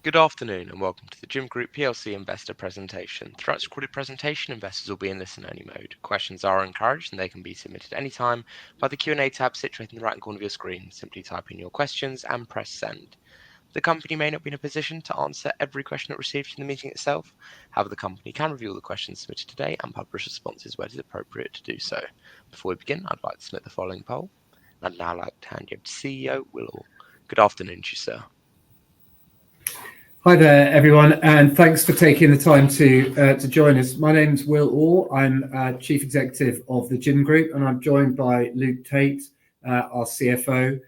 Good afternoon and welcome to the Gym Group PLC investor presentation. Throughout this recorded presentation, investors will be in listen-only mode. Questions are encouraged and they can be submitted anytime by the Q&A tab situated in the right corner of your screen. Simply type in your questions and press send. The company may not be in a position to answer every question it receives in the meeting itself. However, the company can review all the questions submitted today and publish responses where it is appropriate to do so. Before we begin, I'd like to submit the following poll. I'd now like to hand you over to CEO Will Orr. Good afternoon to you, sir. Hi there, everyone, and thanks for taking the time to join us. My name's Will Orr. I'm Chief Executive of the Gym Group, and I'm joined by Luke Tate, our CFO.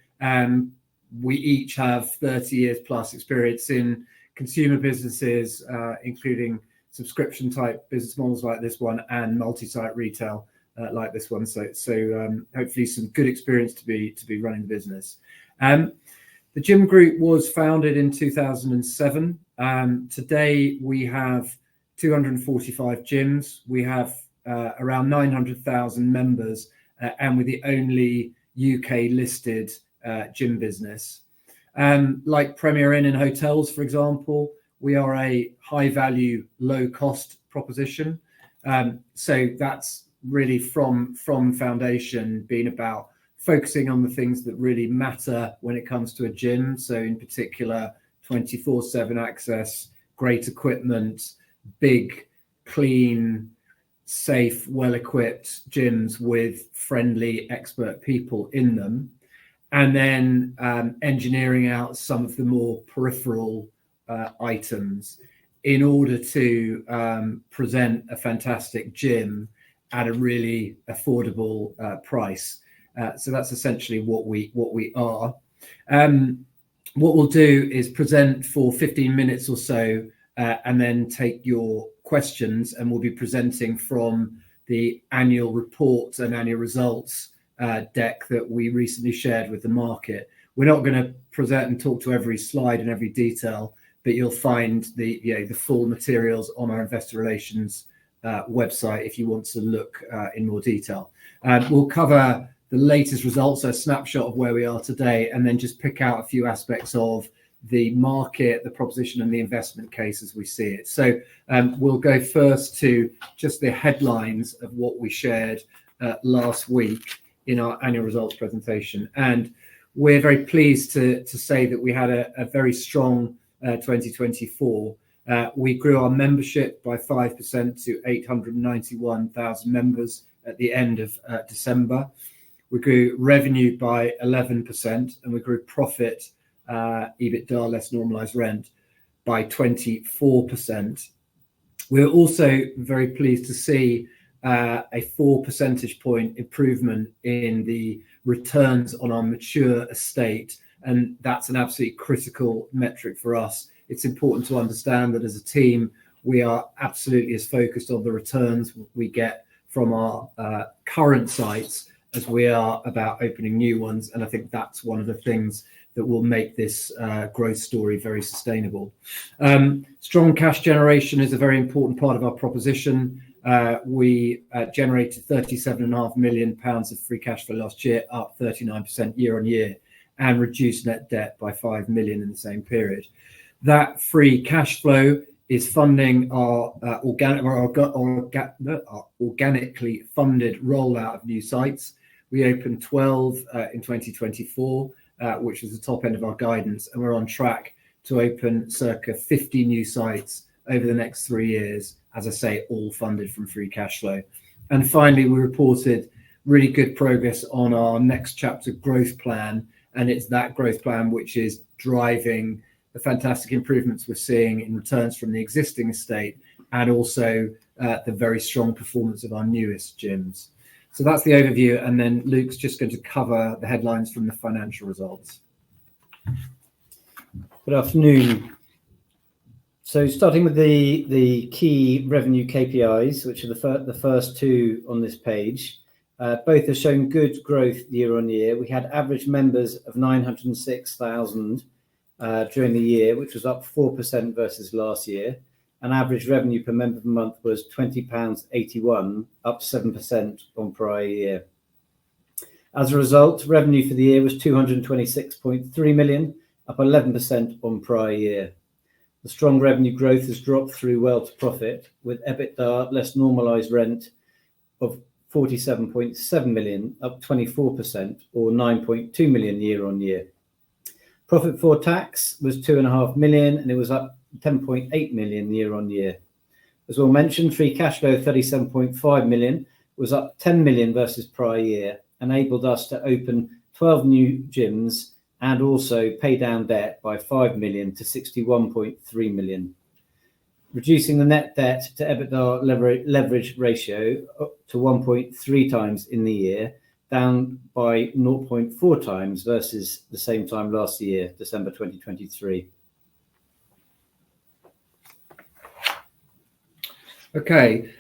We each have 30 years plus experience in consumer businesses, including subscription-type business models like this one and multi-site retail like this one. So hopefully some good experience to be running the business. The Gym Group was founded in 2007. Today we have 245 gyms. We have around 900,000 members, and we're the only UK listed gym business. Like Premier Inn in hotels, for example, we are a high value, low cost proposition. So that's really from foundation been about focusing on the things that really matter when it comes to a gym. So in particular, 24/7 access, great equipment, big, clean, safe, well-equipped gyms with friendly, expert people in them. And then engineering out some of the more peripheral items in order to present a fantastic gym at a really affordable price. So that's essentially what we are. What we'll do is present for 15 minutes or so, and then take your questions, and we'll be presenting from the annual report and annual results deck that we recently shared with the market. We're not going to present and talk to every slide and every detail, but you'll find the full materials on our investor relations website if you want to look in more detail. We'll cover the latest results, a snapshot of where we are today, and then just pick out a few aspects of the market, the proposition, and the investment case as we see it. So we'll go first to just the headlines of what we shared last week in our annual results presentation. And we're very pleased to say that we had a very strong 2024. We grew our membership by 5% to 891,000 members at the end of December. We grew revenue by 11%, and we grew profit, EBITDA less normalized rent, by 24%. We're also very pleased to see a 4 percentage point improvement in the returns on our mature estate, and that's an absolutely critical metric for us. It's important to understand that as a team, we are absolutely as focused on the returns we get from our current sites as we are about opening new ones. And I think that's one of the things that will make this growth story very sustainable. Strong cash generation is a very important part of our proposition. We generated £37.5 million of free cash flow last year, up 39% year on year, and reduced net debt by £5 million in the same period. That free cash flow is funding our organically funded rollout of new sites. We opened 12 in 2024, which was the top end of our guidance, and we're on track to open circa 50 new sites over the next 3 years, as I say, all funded from free cash flow. And finally, we reported really good progress on our next chapter growth plan, and it's that growth plan which is driving the fantastic improvements we're seeing in returns from the existing estate, and also the very strong performance of our newest gyms. So that's the overview, and then Luke's just going to cover the headlines from the financial results. Good afternoon. So starting with the key revenue KPIs, which are the first two on this page, both have shown good growth year on year. We had average members of 906,000 during the year, which was up 4% versus last year. And average revenue per member per month was £20.81, up 7% on prior year. As a result, revenue for the year was £226.3 million, up 11% on prior year. The strong revenue growth has dropped through well to profit, with EBITDA less normalised rent of 47.7 million, up 24%, or 9.2 million year on year. Profit before tax was 2.5 million, and it was up 10.8 million year on year. As well mentioned, free cash flow of 37.5 million was up 10 million versus prior year, enabled us to open 12 new gyms and also pay down debt by 5 million to 61.3 million, reducing the net debt to EBITDA leverage ratio up to 1.3 times in the year, down by 0.4 times versus the same time last year, December 2023. Okay,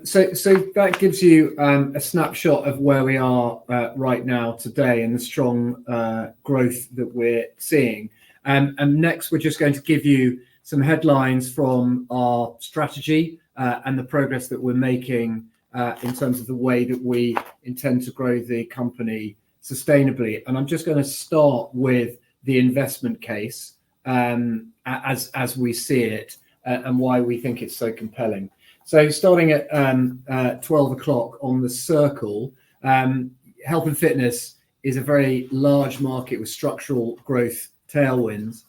so that gives you a snapshot of where we are right now today and the strong growth that we're seeing. And next, we're just going to give you some headlines from our strategy and the progress that we're making in terms of the way that we intend to grow the company sustainably. And I'm just going to start with the investment case as we see it and why we think it's so compelling. So starting at 12 o'clock on the circle, health and fitness is a very large market with structural growth tailwinds.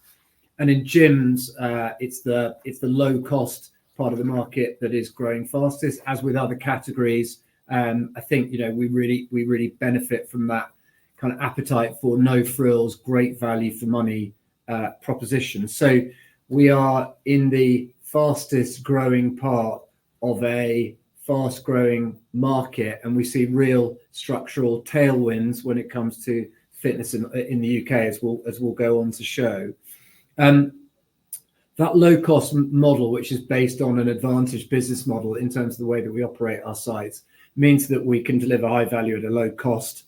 And in gyms, it's the low cost part of the market that is growing fastest. As with other categories, I think we really benefit from that kind of appetite for no frills, great value for money proposition. So we are in the fastest growing part of a fast growing market, and we see real structural tailwinds when it comes to fitness in the UK, as we'll go on to show. That low cost model, which is based on an advantage business model in terms of the way that we operate our sites, means that we can deliver high value at a low cost,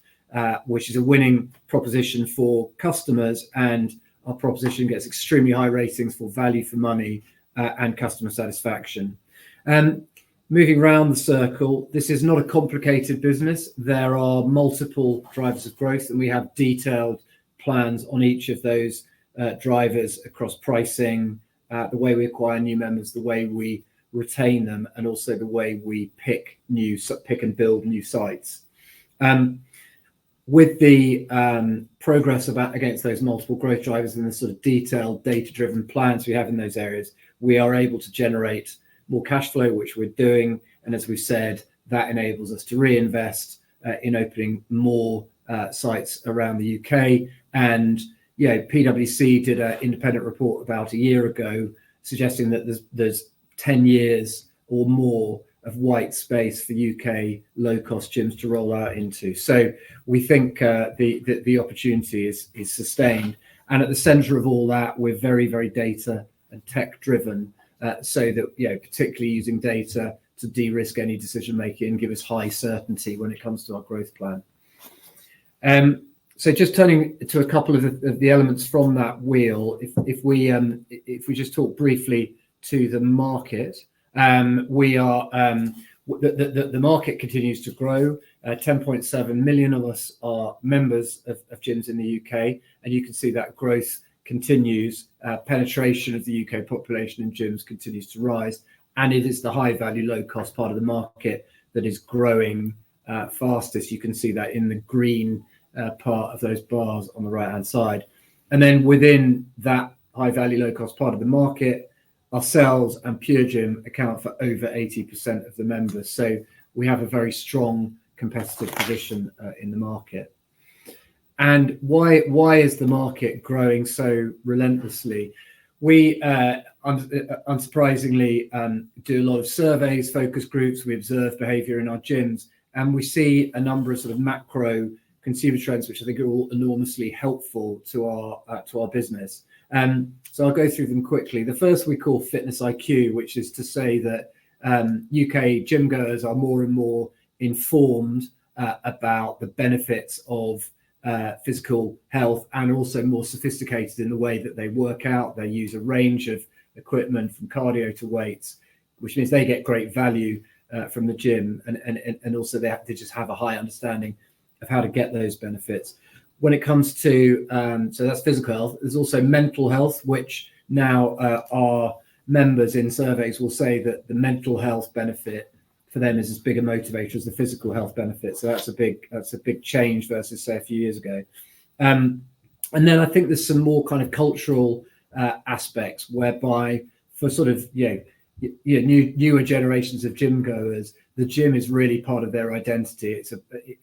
which is a winning proposition for customers, and our proposition gets extremely high ratings for value for money and customer satisfaction. Moving around the circle, this is not a complicated business. There are multiple drivers of growth, and we have detailed plans on each of those drivers across pricing, the way we acquire new members, the way we retain them, and also the way we pick and build new sites. With the progress against those multiple growth drivers and the sort of detailed data-driven plans we have in those areas, we are able to generate more cash flow, which we're doing. And as we said, that enables us to reinvest in opening more sites around the UK. And PwC did an independent report about a year ago suggesting that there's 10 years or more of white space for UK low-cost gyms to roll out into. So we think the opportunity is sustained. And at the centre of all that, we're very, very data and tech-driven, so that particularly using data to de-risk any decision making and give us high certainty when it comes to our growth plan. So just turning to a couple of the elements from that wheel, if we just talk briefly to the market, we are the market continues to grow. 10.7 million of us are members of gyms in the UK, and you can see that growth continues. Penetration of the UK population in gyms continues to rise, and it is the high value, low cost part of the market that is growing fastest. You can see that in the green part of those bars on the right hand side. And then within that high value, low cost part of the market, ourselves and Pure Gym account for over 80% of the members. So we have a very strong competitive position in the market. And why is the market growing so relentlessly? We unsurprisingly do a lot of surveys, focus groups. We observe behavior in our gyms, and we see a number of sort of macro consumer trends, which I think are all enormously helpful to our business. So I'll go through them quickly. The first we call Fitness IQ, which is to say that UK gym goers are more and more informed about the benefits of physical health, and also more sophisticated in the way that they work out. They use a range of equipment from cardio to weights, which means they get great value from the gym, and also they just have a high understanding of how to get those benefits. When it comes to so that's physical health. There's also mental health, which now our members in surveys will say that the mental health benefit for them is as big a motivator as the physical health benefit. So that's a big change versus, say, a few years ago. And then I think there's some more kind of cultural aspects whereby for sort of newer generations of gym goers, the gym is really part of their identity.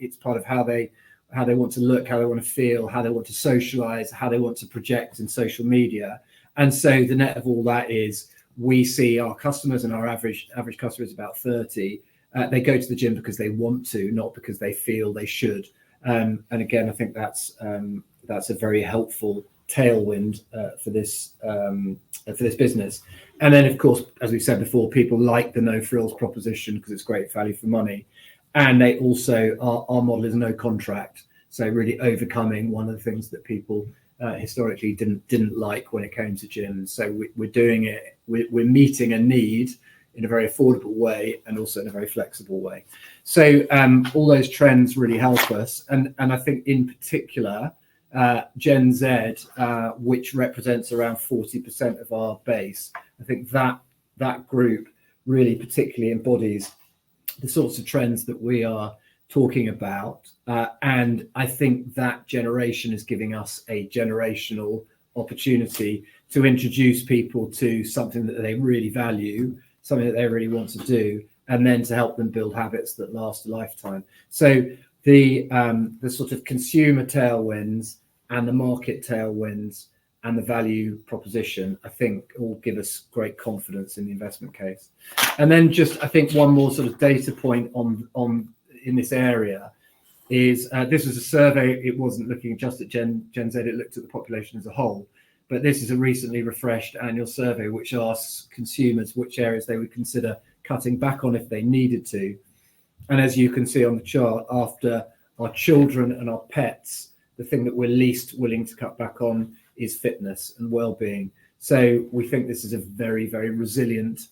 It's part of how they want to look, how they want to feel, how they want to socialize, how they want to project in social media. And so the net of all that is we see our customers, and our average customer is about 30. They go to the gym because they want to, not because they feel they should. And again, I think that's a very helpful tailwind for this business. And then, of course, as we said before, people like the no frills proposition because it's great value for money. And they also, our model is no contract. So really overcoming one of the things that people historically didn't like when it came to gyms. So we're doing it, we're meeting a need in a very affordable way and also in a very flexible way. So all those trends really help us. And I think in particular, Gen Z, which represents around 40% of our base, I think that group really particularly embodies the sorts of trends that we are talking about. And I think that generation is giving us a generational opportunity to introduce people to something that they really value, something that they really want to do, and then to help them build habits that last a lifetime. So the sort of consumer tailwinds and the market tailwinds and the value proposition, I think, all give us great confidence in the investment case. And then just, I think, one more sort of data point on in this area is this was a survey. It wasn't looking just at Gen Z, it looked at the population as a whole. But this is a recently refreshed annual survey which asks consumers which areas they would consider cutting back on if they needed to. And as you can see on the chart, after our children and our pets, the thing that we're least willing to cut back on is fitness and well-being. So we think this is a very, very resilient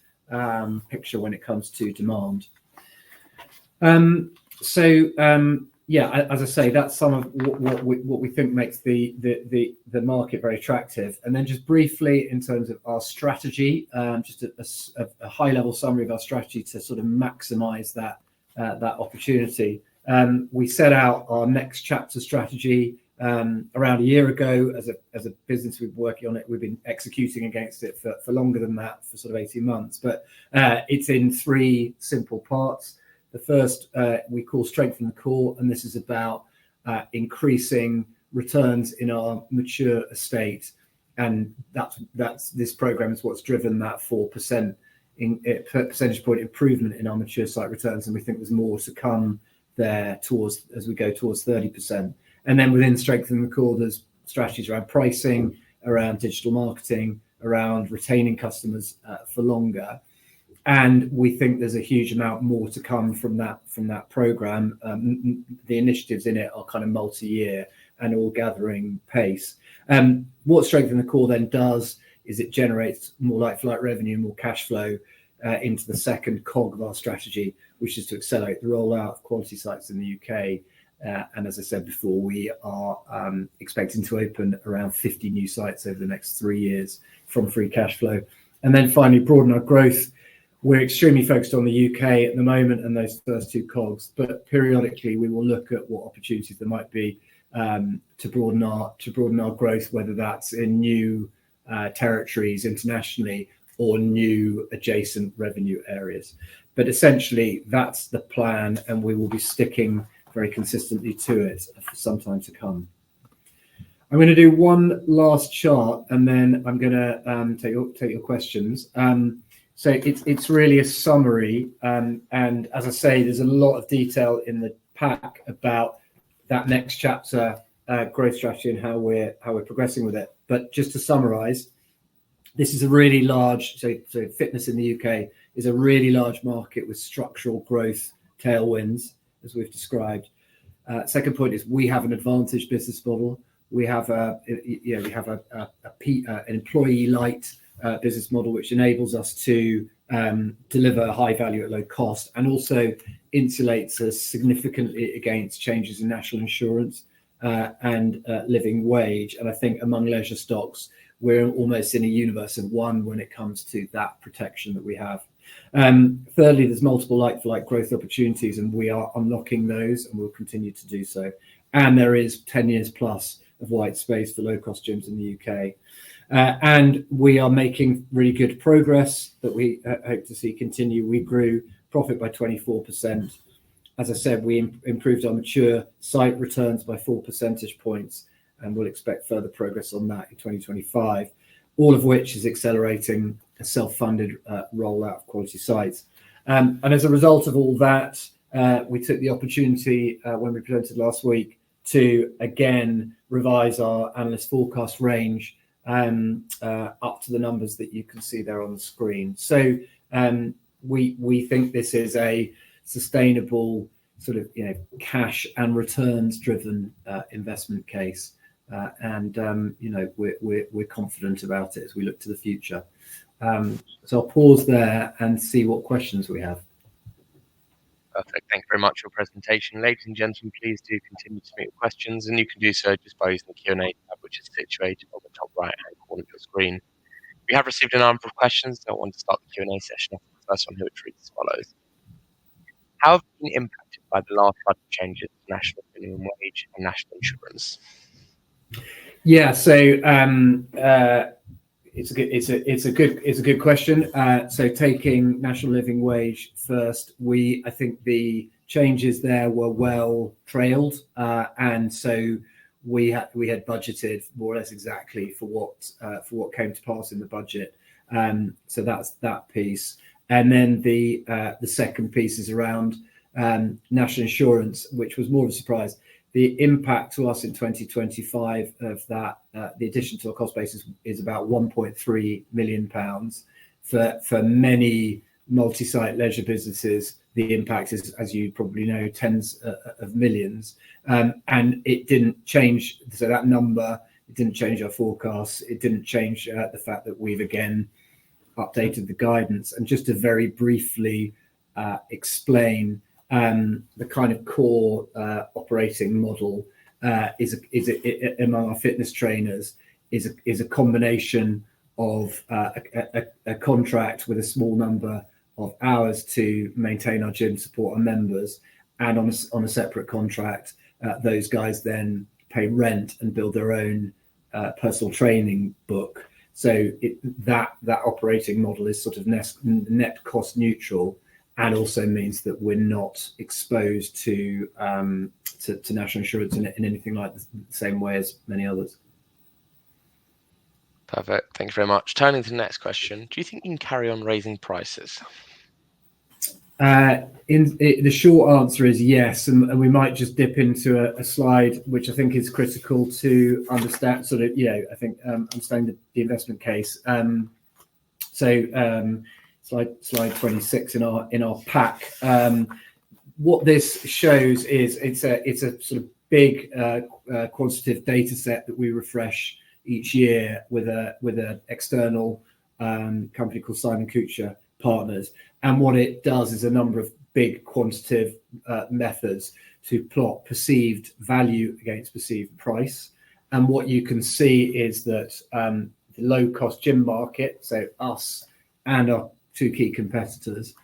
picture when it comes to demand. Yeah, as I say, that's some of what we think makes the market very attractive. And then just briefly in terms of our strategy, just a high level summary of our strategy to sort of maximise that opportunity. We set out our next chapter strategy around a year ago. As a business, we've been working on it. We've been executing against it for longer than that, for sort of 18 months. But it's in 3 simple parts. The first we call strengthen the core, and this is about increasing returns in our mature estate, and that's this program is what's driven that 4% percentage point improvement in our mature site returns, and we think there's more to come there as we go towards 30%. And then within strengthen the core, there's strategies around pricing, around digital marketing, around retaining customers for longer. And we think there's a huge amount more to come from that program. The initiatives in it are kind of multi-year and all gathering pace. What strengthen the core then does is it generates more like-for-like revenue, more cash flow into the second cog of our strategy, which is to accelerate the rollout of quality sites in the UK. And as I said before, we are expecting to open around 50 new sites over the next 3 years from free cash flow. And then finally, broaden our growth. We're extremely focused on the UK at the moment and those first 2 cogs, but periodically we will look at what opportunities there might be to broaden our growth, whether that's in new territories internationally or new adjacent revenue areas. But essentially, that's the plan, and we will be sticking very consistently to it for some time to come. I'm going to do one last chart, and then I'm going to take your questions. So it's really a summary, and as I say, there's a lot of detail in the pack about that next chapter growth strategy and how we're progressing with it. But just to summarise, this is a really large. So fitness in the UK is a really large market with structural growth tailwinds, as we've described. Second point is we have an advantage business model. We have an employee light business model, which enables us to deliver high value at low cost, and also insulates us significantly against changes in national insurance and living wage. And I think among leisure stocks, we're almost in a universe of one when it comes to that protection that we have. Thirdly, there's multiple like-for-like growth opportunities, and we are unlocking those, and we'll continue to do so. And there is 10 years plus of white space for low-cost gyms in the UK. And we are making really good progress that we hope to see continue. We grew profit by 24%. As I said, we improved our mature site returns by 4 percentage points, and we'll expect further progress on that in 2025, all of which is accelerating a self-funded rollout of quality sites. And as a result of all that, we took the opportunity when we presented last week to again revise our analyst forecast range up to the numbers that you can see there on the screen. So we think this is a sustainable sort of cash and returns driven investment case, and we're confident about it as we look to the future. So I'll pause there and see what questions we have. Perfect. Thank you very much for your presentation. Ladies and gentlemen, please do continue to submit your questions, and you can do so just by using the Q&A tab, which is situated on the top right-hand corner of your screen. We have received a number of questions, so I want to start the Q&A session off with the first one, which reads as follows. How have you been impacted by the last budget changes to national minimum wage and national insurance? Yeah, so it's a good question. So taking national living wage first, I think the changes there were well trailed, and so we had budgeted more or less exactly for what came to pass in the budget. So that's that piece. And then the second piece is around national insurance, which was more of a surprise. The impact to us in 2025 of that, the addition to our cost base is about £1.3 million. For many multi-site leisure businesses, the impact is, as you probably know, tens of millions. And it didn't change. So that number, it didn't change our forecasts. It didn't change the fact that we've again updated the guidance. And just to very briefly explain, the kind of core operating model is among our fitness trainers is a combination of a contract with a small number of hours to maintain our gym, support our members, and on a separate contract, those guys then pay rent and build their own personal training book. So that operating model is sort of net cost neutral, and also means that we're not exposed to national insurance in anything like the same way as many others. Perfect. Thank you very much. Turning to the next question, do you think you can carry on raising prices? The short answer is yes, and we might just dip into a slide which I think is critical to understand. Sort of, I think understanding the investment case. Slide 26 in our pack. What this shows is it's a sort of big quantitative data set that we refresh each year with an external company called Simon Kucher Partners. And what it does is a number of big quantitative methods to plot perceived value against perceived price. And what you can see is that the low-cost gym market, so us and our two key competitors,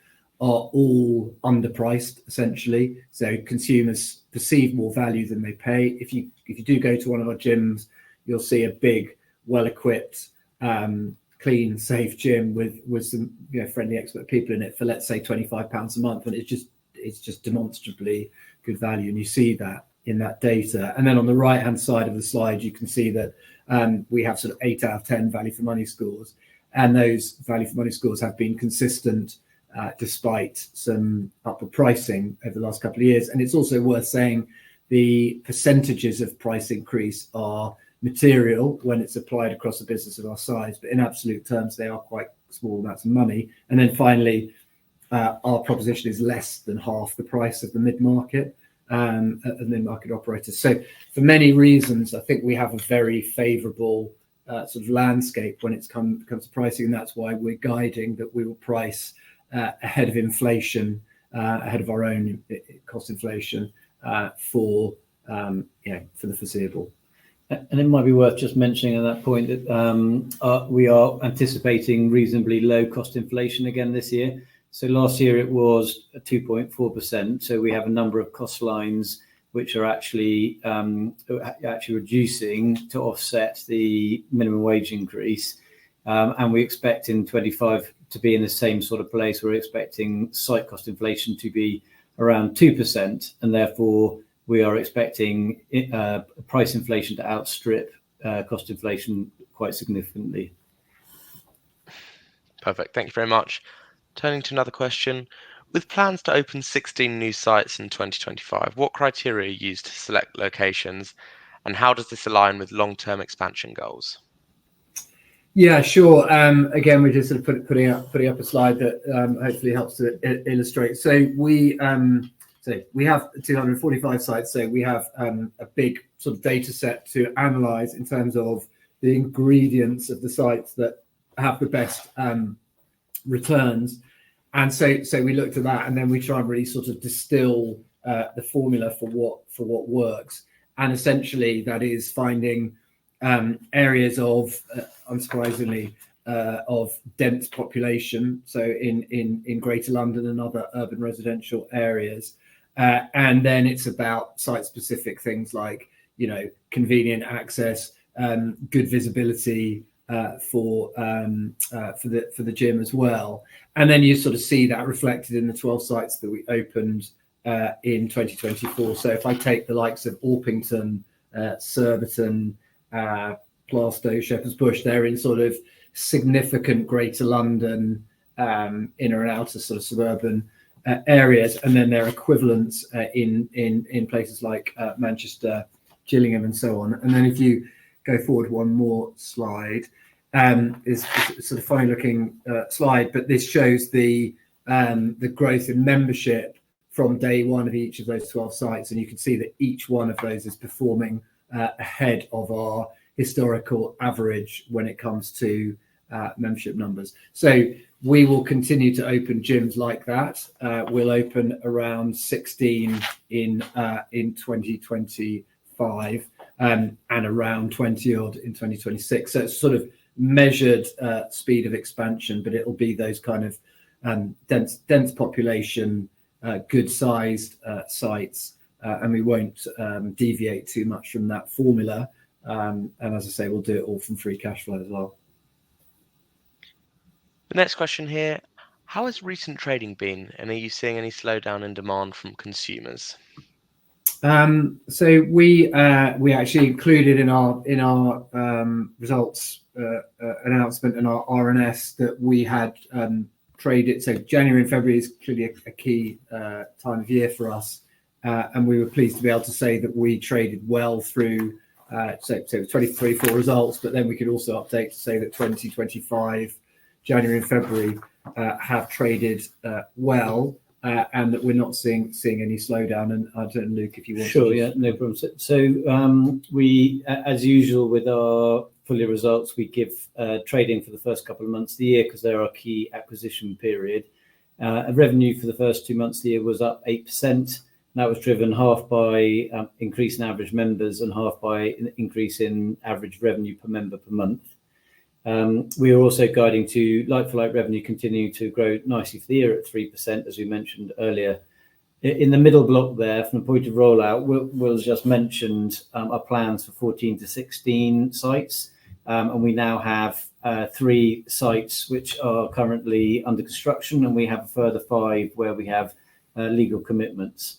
are all underpriced essentially. So consumers perceive more value than they pay. If you do go to one of our gyms, you'll see a big, well-equipped, clean, safe gym with some friendly expert people in it for, let's say, £25 a month, and it's just demonstrably good value, and you see that in that data. And then on the right hand side of the slide, you can see that we have sort of 8 out of 10 value for money scores, and those value for money scores have been consistent despite some upward pricing over the last couple of years. And it's also worth saying the percentages of price increase are material when it's applied across a business of our size, but in absolute terms they are quite small amounts of money. And then finally, our proposition is less than half the price of the mid-market operators. So for many reasons, I think we have a very favourable sort of landscape when it comes to pricing, and that's why we're guiding that we will price ahead of inflation, ahead of our own cost inflation for the foreseeable. And it might be worth just mentioning at that point that we are anticipating reasonably low cost inflation again this year. So last year it was 2.4%. So we have a number of cost lines which are actually reducing to offset the minimum wage increase. And we expect in 25 to be in the same sort of place. We're expecting site cost inflation to be around 2%, and therefore we are expecting price inflation to outstrip cost inflation quite significantly. Perfect. Thank you very much. Turning to another question. With plans to open 16 new sites in 2025, what criteria are used to select locations, and how does this align with long-term expansion goals? Yeah, sure. Again, we're just sort of putting up a slide that hopefully helps to illustrate. So we have 245 sites. So we have a big sort of data set to analyze in terms of the ingredients of the sites that have the best returns. And so we looked at that, and then we try and really sort of distill the formula for what works. And essentially, that is finding areas of, unsurprisingly, of dense population. So in Greater London and other urban residential areas, and then it's about site-specific things like convenient access, good visibility for the gym as well. And then you sort of see that reflected in the 12 sites that we opened in 2024. So if I take the likes of Orpington, Surbiton, Plaistow, Shepherd's Bush, they're in sort of significant Greater London, inner and outer sort of suburban areas, and then their equivalents in places like Manchester, Gillingham, and so on. And then if you go forward one more slide, is sort of funny looking slide, but this shows the growth in membership from day one of each of those 12 sites, and you can see that each one of those is performing ahead of our historical average when it comes to membership numbers. So we will continue to open gyms like that. We'll open around 16 in 2025 and around 20 odd in 2026. So it's sort of measured speed of expansion, but it'll be those kind of dense population, good sized sites. And we won't deviate too much from that formula. And as I say, we'll do it all from free cash flow as well. The next question here, how has recent trading been, and are you seeing any slowdown in demand from consumers? So we actually included in our results announcement and our RNS that we had traded. So January and February is clearly a key time of year for us. And we were pleased to be able to say that we traded well through so 2024 results, but then we could also update to say that 2025 January and February have traded well, and that we're not seeing any slowdown. And I don't know, Luke, if you want. Sure, yeah, no problem. So we, as usual with our full year results, we give trading for the first couple of months of the year because they're our key acquisition period. Revenue for the first 2 months of the year was up 8%. That was driven half by increase in average members and half by an increase in average revenue per member per month. We are also guiding to like-for-like revenue continuing to grow nicely for the year at 3%, as we mentioned earlier. In the middle block there, from the point of rollout, Will's just mentioned our plans for 14 to 16 sites. And we now have 3 sites which are currently under construction, and we have a further 5 where we have legal commitments.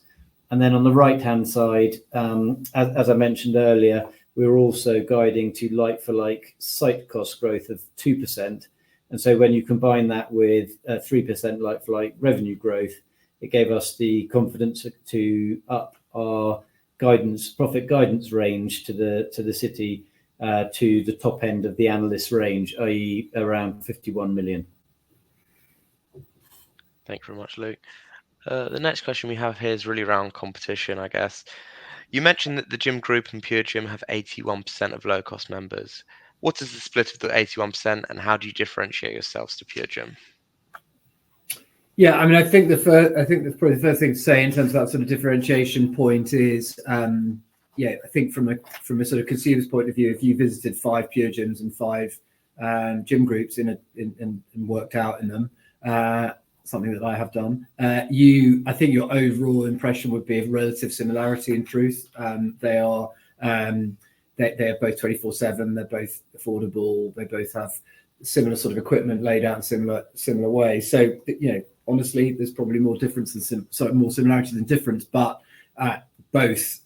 And then on the right-hand side, as I mentioned earlier, we're also guiding to like-for-like site cost growth of 2%. And so when you combine that with 3% like-for-like revenue growth, it gave us the confidence to up our profit guidance range to the city to the top end of the analyst range, i.e. around 51 million. Thank you very much, Luke. The next question we have here is really around competition, I guess. You mentioned that the Gym Group and Pure Gym have 81% of low-cost members. What is the split of the 81%, and how do you differentiate yourselves to Pure Gym? Yeah, I mean, I think probably the first thing to say in terms of that sort of differentiation point is I think from a sort of consumer's point of view, if you visited 5 Pure Gyms and 5 gym groups and worked out in them, something that I have done, I think your overall impression would be of relative similarity in truth. They are both 24/7. They're both affordable. They both have similar sort of equipment laid out in similar ways. So honestly, there's probably more difference than more similarity than difference, but both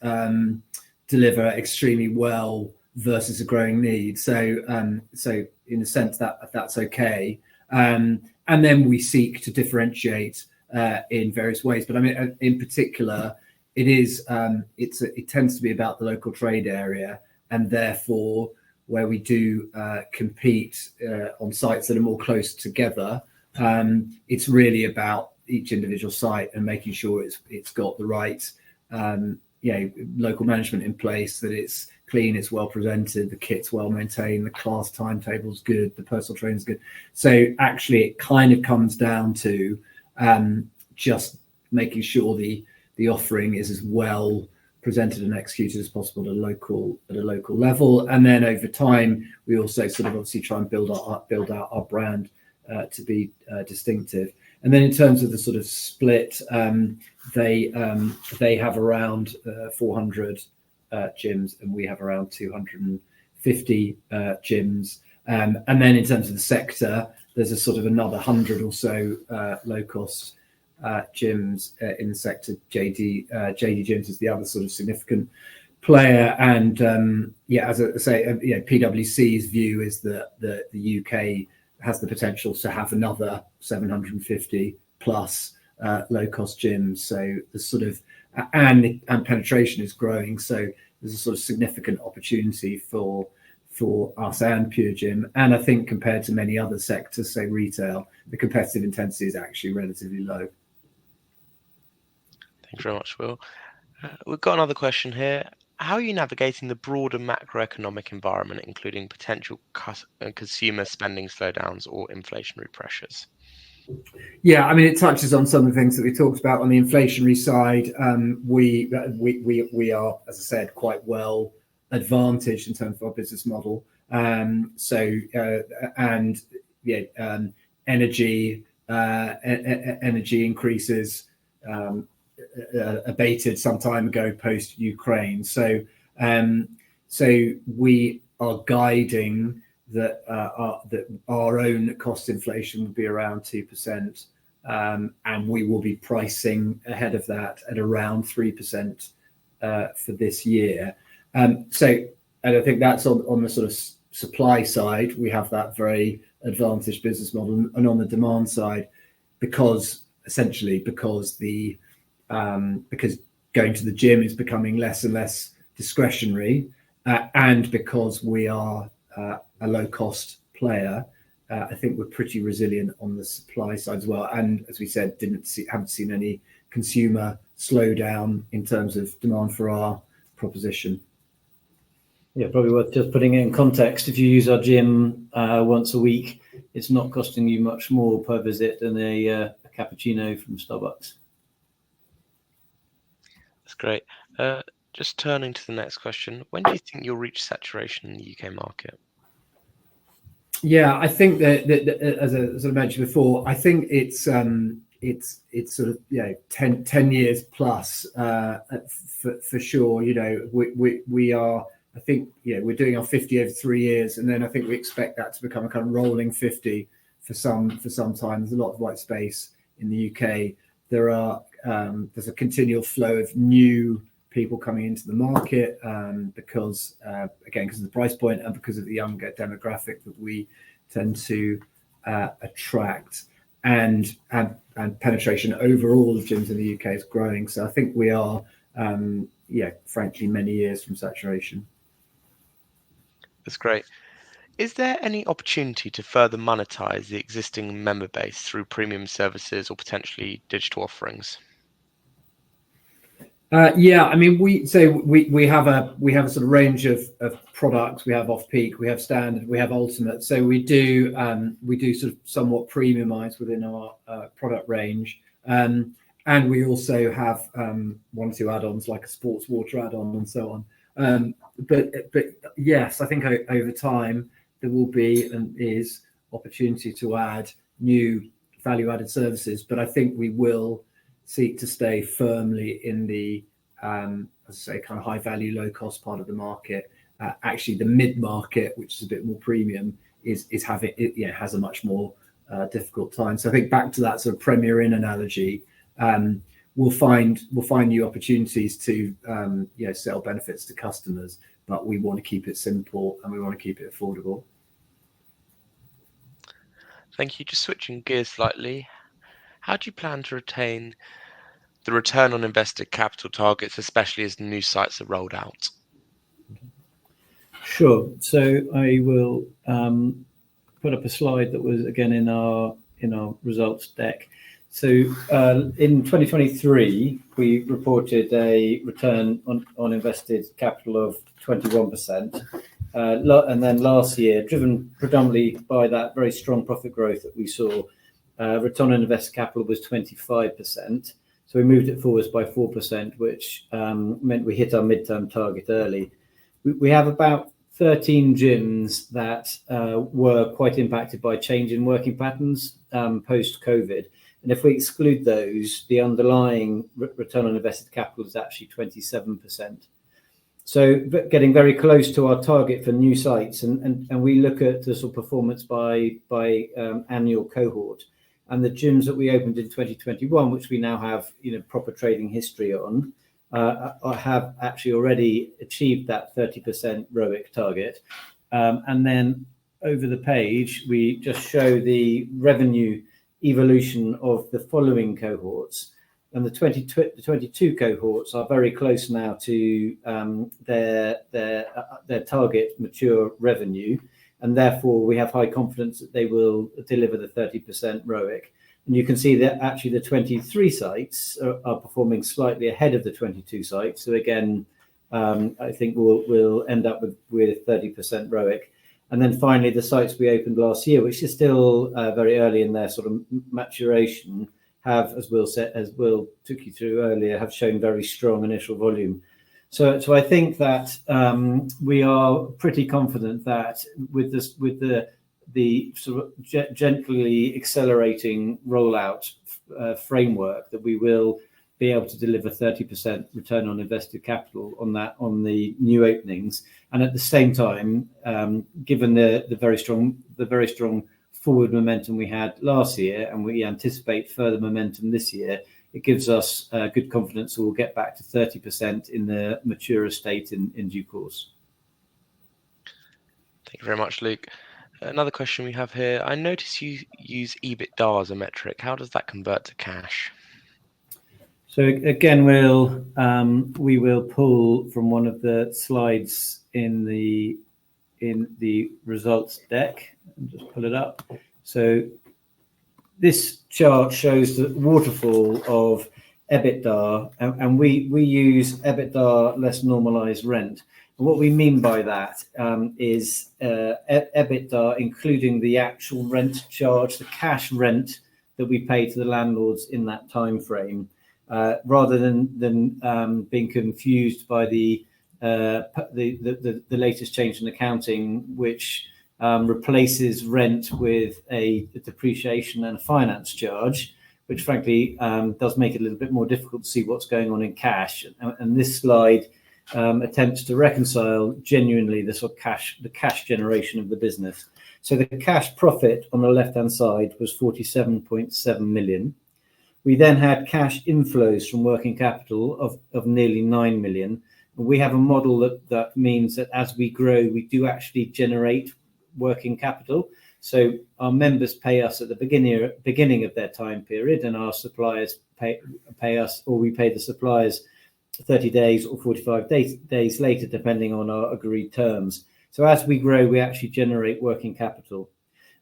deliver extremely well versus a growing need. So in a sense that's okay. And then we seek to differentiate in various ways. But I mean, in particular, it tends to be about the local trade area, and therefore where we do compete on sites that are more close together. It's really about each individual site and making sure it's got the right local management in place, that it's clean, it's well presented, the kit's well maintained, the class timetable's good, the personal training's good. So actually it kind of comes down to just making sure the offering is as well presented and executed as possible at a local level. And then over time we also sort of obviously try and build out our brand to be distinctive. And then in terms of the sort of split, they have around 400 gyms, and we have around 250 gyms. And then in terms of the sector, there's a sort of another 100 or so low cost gyms in the sector. JD Gyms is the other sort of significant player. And as I say, PwC's view is that the UK has the potential to have another 750 plus low-cost gyms. So the sort of and penetration is growing. So there's a sort of significant opportunity for us and Pure Gym. And I think compared to many other sectors, say retail, the competitive intensity is actually relatively low. Thank you very much, Will. We've got another question here. How are you navigating the broader macroeconomic environment, including potential consumer spending slowdowns or inflationary pressures? Yeah, I mean, it touches on some of the things that we talked about on the inflationary side. We are, as I said, quite well advantaged in terms of our business model. Energy increases abated some time ago post Ukraine. So we are guiding that our own cost inflation would be around 2%, and we will be pricing ahead of that at around 3% for this year. And I think that's on the sort of supply side. We have that very advantaged business model, and on the demand side, because going to the gym is becoming less and less discretionary, and because we are a low-cost player, I think we're pretty resilient on the supply side as well. And as we said, haven't seen any consumer slowdown in terms of demand for our proposition. Yeah, probably worth just putting it in context. If you use our gym once a week, it's not costing you much more per visit than a cappuccino from Starbucks. That's great. Just turning to the next question, when do you think you'll reach saturation in the UK market? Yeah, I think that as I mentioned before, I think it's sort of 10 years plus for sure. We are. I think we're doing our 50 over 3 years, and then I think we expect that to become a kind of rolling 50 for some time. There's a lot of white space in the UK. There's a continual flow of new people coming into the market because of the price point and because of the younger demographic that we tend to attract, and penetration overall of gyms in the UK is growing. So I think we are frankly many years from saturation. That's great. Is there any opportunity to further monetize the existing member base through premium services or potentially digital offerings? I mean, we have a sort of range of products. We have off-peak, we have standard, we have ultimate. So we do sort of somewhat premiumize within our product range, and we also have 1 or 2 add-ons like a sports water add-on and so on. But yes, I think over time there will be and is opportunity to add new value-added services, but I think we will seek to stay firmly in the, as I say, kind of high-value, low-cost part of the market. Actually, the mid-market, which is a bit more premium, has a much more difficult time. So I think back to that sort of Premier Inn analogy, we'll find new opportunities to sell benefits to customers, but we want to keep it simple and we want to keep it affordable. Thank you. Just switching gears slightly, how do you plan to retain the return on invested capital targets, especially as new sites are rolled out? Sure. So I will put up a slide that was again in our results deck. So in 2023, we reported a return on invested capital of 21%. And then last year, driven predominantly by that very strong profit growth that we saw, return on invested capital was 25%. So we moved it forwards by 4%, which meant we hit our midterm target early. We have about 13 gyms that were quite impacted by change in working patterns post-COVID. And if we exclude those, the underlying return on invested capital is actually 27%. So getting very close to our target for new sites. And we look at the sort of performance by annual cohort. And the gyms that we opened in 2021, which we now have proper trading history on, have actually already achieved that 30% ROIC target. And then over the page, we just show the revenue evolution of the following cohorts. And the 22 cohorts are very close now to their target mature revenue. And therefore, we have high confidence that they will deliver the 30% ROIC. And you can see that actually the 23 sites are performing slightly ahead of the 22 sites. So again, I think we'll end up with 30% ROIC. And then finally, the sites we opened last year, which is still very early in their sort of maturation, have, as Will took you through earlier, have shown very strong initial volume. So I think that we are pretty confident that with the sort of gently accelerating rollout framework, that we will be able to deliver 30% return on invested capital on the new openings. And at the same time, given the very strong forward momentum we had last year, and we anticipate further momentum this year, it gives us good confidence that we'll get back to 30% in the mature estate in due course. Thank you very much, Luke. Another question we have here. I notice you use EBITDA as a metric. How does that convert to cash? So again, we will pull from one of the slides in the results deck and just pull it up. So this chart shows the waterfall of EBITDA, and we use EBITDA less normalized rent. And what we mean by that is EBITDA, including the actual rent charge, the cash rent that we pay to the landlords in that time frame, rather than being confused by the latest change in accounting, which replaces rent with a depreciation and a finance charge, which frankly does make it a little bit more difficult to see what's going on in cash. And this slide attempts to reconcile genuinely the sort of cash generation of the business. So the cash profit on the left-hand side was 47.7 million. We then had cash inflows from working capital of nearly 9 million. We have a model that means that as we grow, we do actually generate working capital. So our members pay us at the beginning of their time period, and our suppliers pay us, or we pay the suppliers 30 days or 45 days later, depending on our agreed terms. So as we grow, we actually generate working capital.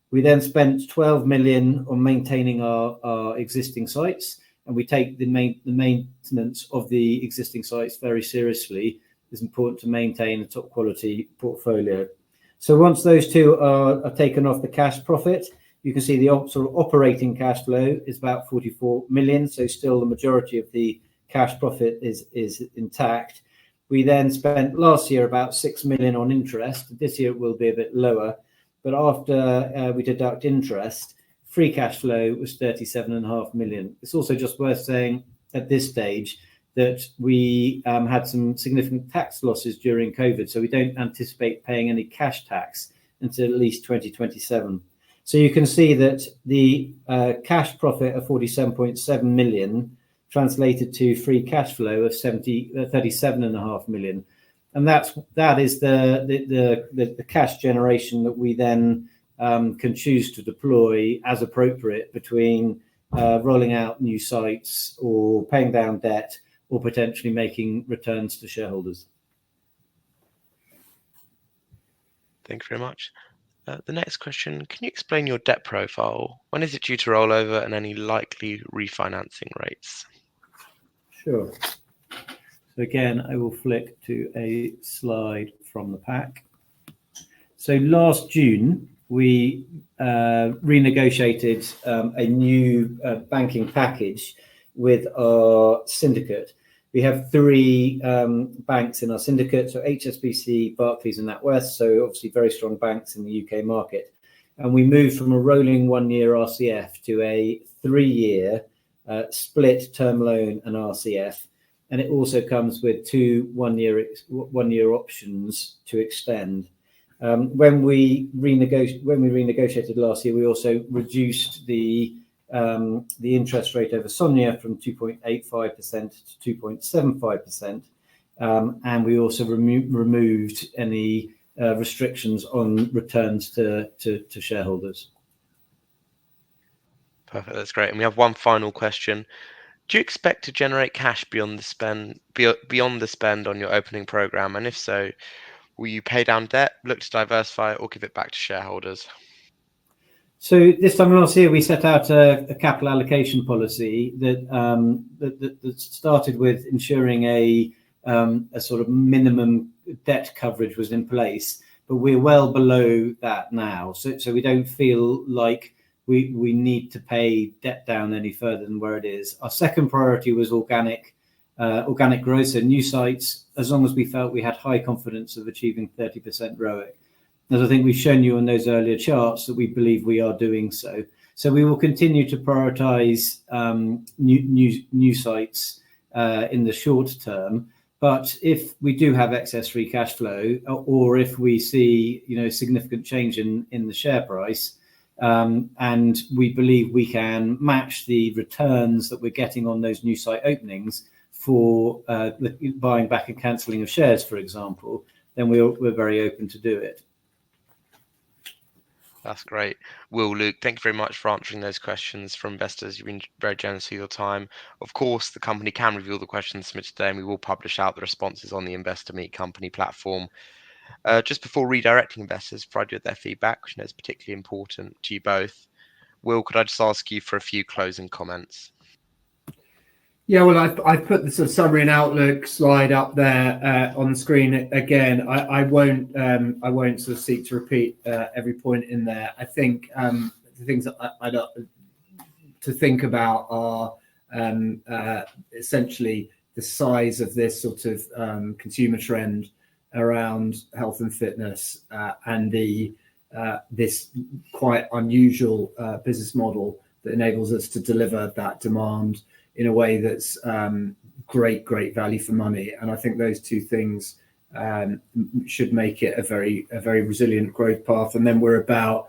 We then spent 12 million on maintaining our existing sites, and we take the maintenance of the existing sites very seriously. It's important to maintain a top quality portfolio. So once those two are taken off the cash profit, you can see the sort of operating cash flow is about 44 million. So still the majority of the cash profit is intact. We then spent last year about 6 million on interest. This year it will be a bit lower, but after we deduct interest, free cash flow was 37.5 million. It's also just worth saying at this stage that we had some significant tax losses during COVID, so we don't anticipate paying any cash tax until at least 2027. So you can see that the cash profit of 47.7 million translated to free cash flow of 37.5 million, and that is the cash generation that we then can choose to deploy as appropriate between rolling out new sites or paying down debt or potentially making returns to shareholders. Thank you very much. The next question, can you explain your debt profile? When is it due to roll over and any likely refinancing rates? Sure. So again, I will flick to a slide from the pack. So last June, we renegotiated a new banking package with our syndicate. We have three banks in our syndicate, so HSBC, Barclays, and NatWest, so obviously very strong banks in the UK market. And we moved from a rolling 1-year RCF to a 3-year split term loan and RCF. And it also comes with 2 one-year options to extend. When we renegotiated last year, we also reduced the interest rate over SONIA from 2.85% to 2.75%, and we also removed any restrictions on returns to shareholders. Perfect, that's great. And we have one final question. Do you expect to generate cash beyond the spend on your opening program? And if so, will you pay down debt, look to diversify, or give it back to shareholders? So this time last year, we set out a capital allocation policy that started with ensuring a sort of minimum debt coverage was in place, but we're well below that now. So we don't feel like we need to pay debt down any further than where it is. Our second priority was organic growth, so new sites, as long as we felt we had high confidence of achieving 30% ROIC. As I think we've shown you on those earlier charts that we believe we are doing so. So we will continue to prioritize new sites in the short term. But if we do have excess free cash flow, or if we see significant change in the share price, and we believe we can match the returns that we're getting on those new site openings for buying back and cancelling of shares, for example, then we're very open to do it. That's great. Will, Luke, thank you very much for answering those questions from investors. You've been very generous with your time. Of course, the company can review the questions submitted today, and we will publish out the responses on the Investor Meet Company platform. Just before redirecting investors, provide you with their feedback, which I know is particularly important to you both. Will, could I just ask you for a few closing comments? Yeah, well, I've put the sort of summary and outlook slide up there on the screen again. I won't sort of seek to repeat every point in there. I think the things that I'd to think about are essentially the size of this sort of consumer trend around health and fitness, and this quite unusual business model that enables us to deliver that demand in a way that's great value for money. And I think those two things should make it a very resilient growth path. And then we're about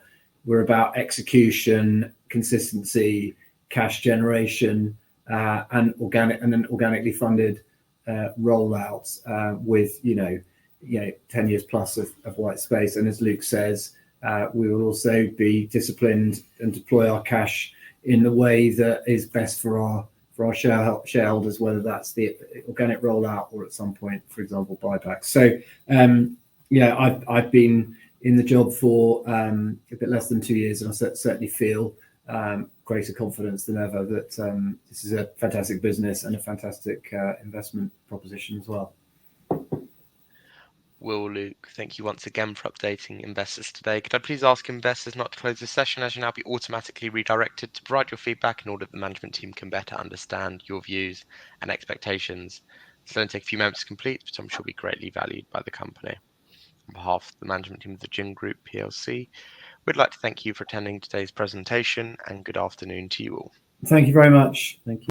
execution, consistency, cash generation, and organically funded rollouts with 10 years plus of white space. And as Luke says, we will also be disciplined and deploy our cash in the way that is best for our shareholders, whether that's the organic rollout or at some point, for example, buyback. So I've been in the job for a bit less than 2 years, and I certainly feel greater confidence than ever that this is a fantastic business and a fantastic investment proposition as well. Will, Luke, thank you once again for updating investors today. Could I please ask investors not to close this session, as you'll now be automatically redirected to provide your feedback in order that the management team can better understand your views and expectations. It's going to take a few moments to complete, but I'm sure will be greatly valued by the company. On behalf of the management team of the Gym Group PLC, we'd like to thank you for attending today's presentation, and good afternoon to you all. Thank you very much. Thank you.